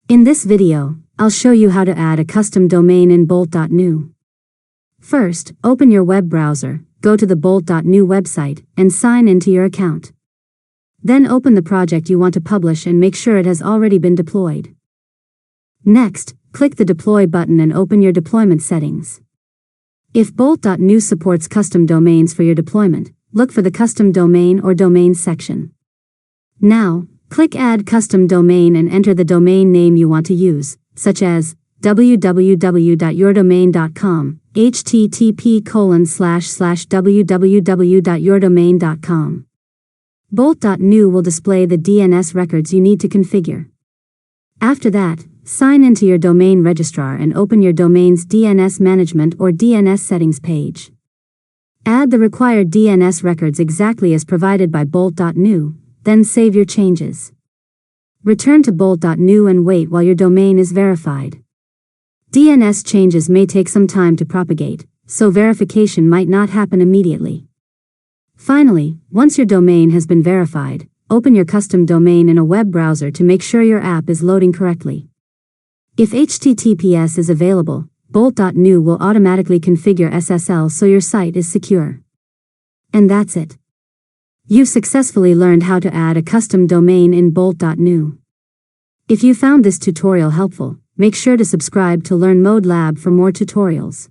In this video, I'll show you how to add a custom domain in Bolt.new. First, open your web browser, go to the Bolt.new website, and sign into your account. Then open the project you want to publish and make sure it has already been deployed. Next, click the Deploy button and open your deployment settings. If Bolt.new supports custom domains for your deployment, look for the Custom Domain or Domains section. Now, click Add Custom Domain and enter the domain name you want to use, such as www.yourdomain.com, http://www.yourdomain.com. Bolt.new will display the DNS records you need to configure. After that, sign into your domain registrar and open your domain's DNS management or DNS settings page. Add the required DNS records exactly as provided by Bolt.new, then save your changes. Return to Bolt.new and wait while your domain is verified. DNS changes may take some time to propagate, so verification might not happen immediately. Finally, once your domain has been verified, open your custom domain in a web browser to make sure your app is loading correctly. If HTTPS is available, Bolt.new will automatically configure SSL so your site is secure. And that's it. You've successfully learned how to add a custom domain in Bolt.new. If you found this tutorial helpful, make sure to subscribe to Learn ModeLab for more tutorials.